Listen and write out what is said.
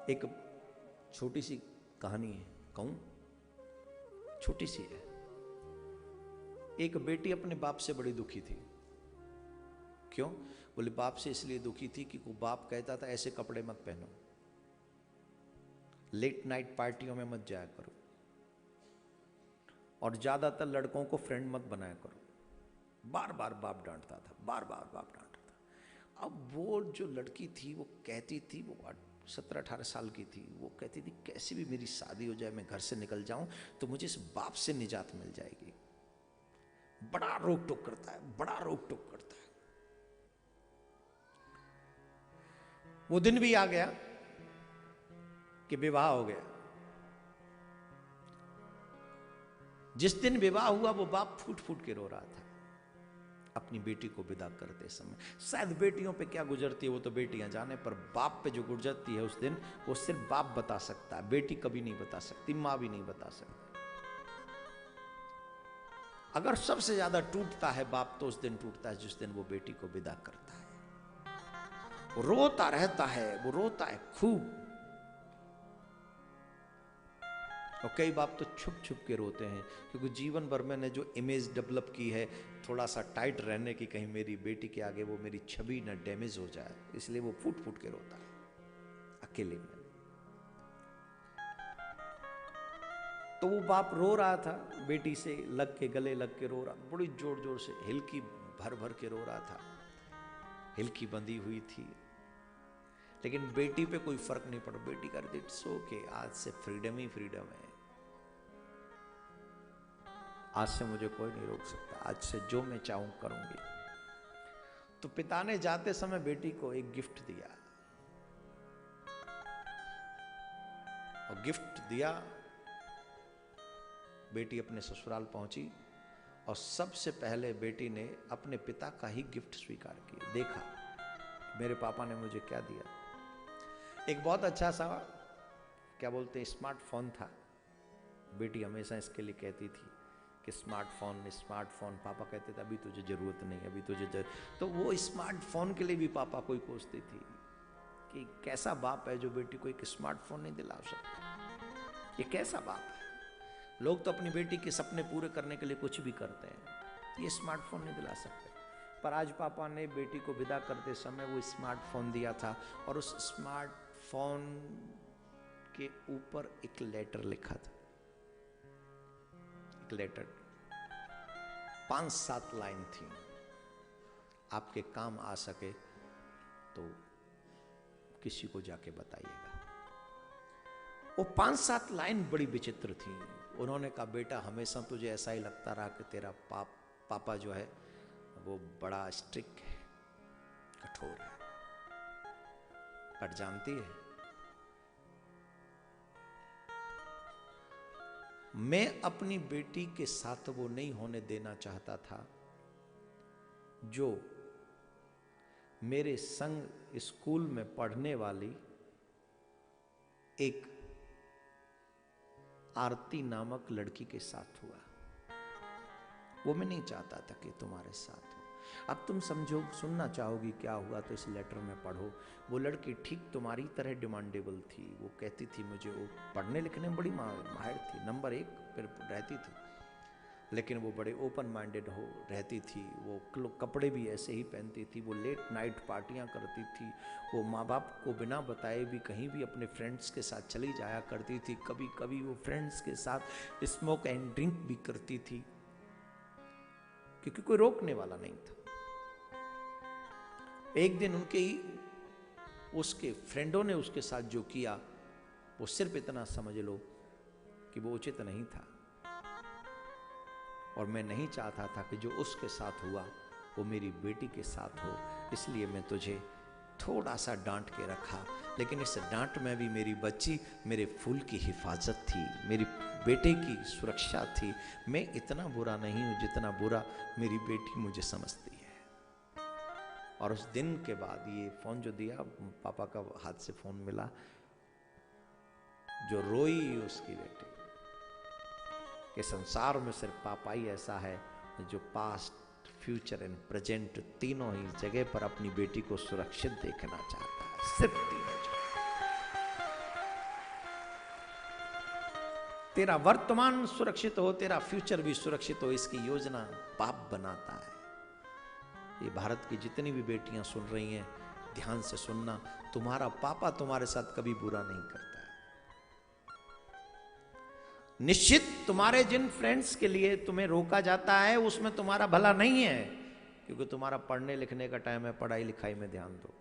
एक छोटी सी कहानी है, कहूं? छोटी सी है। एक बेटी अपने बाप से बड़ी दुखी थी। क्यों? बोले बाप से इसलिए दुखी थी कि वो बाप कहता था ऐसे कपड़े मत पहनो, लेट नाइट पार्टियों में मत जाया करो, और ज्यादातर लड़कों को फ्रेंड मत बनाया करो। बार बार बाप डांटता था, बार बार बाप डांटता था। अब वो जो लड़की थी वो कहती थी, वो 17-18 साल की थी, वो कहती थी कैसे भी मेरी शादी हो जाए, मैं घर से निकल जाऊं तो मुझे इस बाप से निजात मिल जाएगी। बड़ा रोक टोक करता है, बड़ा रोक टोक करता है। वो दिन भी आ गया कि विवाह हो गया। जिस दिन विवाह हुआ वो बाप फूट फूट के रो रहा था अपनी बेटी को विदा करते समय। शायद बेटियों पे क्या गुजरती है वो तो बेटियां जाने, पर बाप पे जो गुजरती है उस दिन वो सिर्फ बाप बता सकता है, बेटी कभी नहीं बता सकती, मां भी नहीं बता सकती। अगर सबसे ज्यादा टूटता है बाप तो उस दिन टूटता है जिस दिन वो बेटी को विदा करता है। वो रोता रहता है, वो रोता है खूब। और कई बाप तो छुप छुप के रोते हैं, क्योंकि जीवन भर मैंने जो इमेज डेवलप की है थोड़ा सा टाइट रहने की, कहीं मेरी बेटी के आगे वो मेरी छवि न डैमेज हो जाए, इसलिए वो फूट फूट के रोता है अकेले में। तो वो बाप रो रहा था, बेटी से लग के गले लग के रो रहा, बड़ी जोर जोर से हिलकी भर भर के रो रहा था। हिलकी बंधी हुई थी, लेकिन बेटी पे कोई फर्क नहीं पड़ा। बेटी कर दी इट्स ओके, आज से फ्रीडम ही फ्रीडम है, आज से मुझे कोई नहीं रोक सकता, आज से जो मैं चाहूं करूंगी। तो पिता ने जाते समय बेटी को एक गिफ्ट दिया, और गिफ्ट दिया, बेटी अपने ससुराल पहुंची और सबसे पहले बेटी ने अपने पिता का ही गिफ्ट स्वीकार किया। देखा मेरे पापा ने मुझे क्या दिया। एक बहुत अच्छा सा, क्या बोलते हैं, स्मार्टफोन था। बेटी हमेशा इसके लिए कहती थी कि स्मार्टफोन स्मार्टफोन। पापा कहते थे अभी तुझे जरूरत नहीं, अभी तुझे जरूरत। तो वो स्मार्टफोन के लिए भी पापा को कोसती थी कि कैसा बाप है जो बेटी को एक स्मार्टफोन नहीं दिला सकता, ये कैसा बाप है। लोग तो अपनी बेटी के सपने पूरे करने के लिए कुछ भी करते हैं, ये स्मार्टफोन नहीं दिला सकते। पर आज पापा ने बेटी को विदा करते समय वो स्मार्टफोन दिया था, और उस स्मार्टफोन के ऊपर एक लेटर लिखा था। एक लेटर 5-7 लाइन थी, आपके काम आ सके तो किसी को जाके बताइएगा। वो 5-7 लाइन बड़ी विचित्र थी। उन्होंने कहा बेटा हमेशा तुझे ऐसा ही लगता रहा कि तेरा पापा जो है वो बड़ा स्ट्रिक्ट है, कठोर है, पर जानती है मैं अपनी बेटी के साथ वो नहीं होने देना चाहता था जो मेरे संग स्कूल में पढ़ने वाली एक आरती नामक लड़की के साथ हुआ। वो मैं नहीं चाहता था कि तुम्हारे साथ हो। अब तुम समझो, सुनना चाहोगी क्या हुआ तो इस लेटर में पढ़ो। वो लड़की ठीक तुम्हारी तरह डिमांडेबल थी। वो कहती थी मुझे, वो पढ़ने लिखने में बड़ी माहिर थी, नंबर 1 पर रहती थी, लेकिन वो बड़े ओपन माइंडेड हो रहती थी। वो कपड़े भी ऐसे ही पहनती थी, वो लेट नाइट पार्टियां करती थी, वो माँ बाप को बिना बताए भी कहीं भी अपने फ्रेंड्स के साथ चली जाया करती थी। कभी कभी वो फ्रेंड्स के साथ स्मोक एंड ड्रिंक भी करती थी, क्योंकि कोई रोकने वाला नहीं था। एक दिन उसके फ्रेंडों ने उसके साथ जो किया वो सिर्फ इतना समझ लो कि वो उचित नहीं था, और मैं नहीं चाहता था कि जो उसके साथ हुआ वो मेरी बेटी के साथ हो, इसलिए मैं तुझे थोड़ा सा डांट के रखा। लेकिन इस डांट में भी मेरी बच्ची, मेरे फूल की हिफाजत थी, मेरी बेटे की सुरक्षा थी। मैं इतना बुरा नहीं हूं जितना बुरा मेरी बेटी मुझे समझती है। और उस दिन के बाद ये फोन जो दिया, पापा का हाथ से फोन मिला, जो रोई उसकी बेटी कि संसार में सिर्फ पापा ही ऐसा है जो पास्ट, फ्यूचर एंड प्रेजेंट तीनों ही जगह पर अपनी बेटी को सुरक्षित देखना चाहता है, सिर्फ तीनों जगह। तेरा वर्तमान सुरक्षित हो, तेरा फ्यूचर भी सुरक्षित हो, इसकी योजना बाप बनाता है। ये भारत की जितनी भी बेटियां सुन रही हैं, ध्यान से सुनना, तुम्हारा पापा तुम्हारे साथ कभी बुरा नहीं करता है। निश्चित तुम्हारे जिन फ्रेंड्स के लिए तुम्हें रोका जाता है उसमें तुम्हारा भला नहीं है, क्योंकि तुम्हारा पढ़ने लिखने का टाइम है, पढ़ाई लिखाई में ध्यान दो।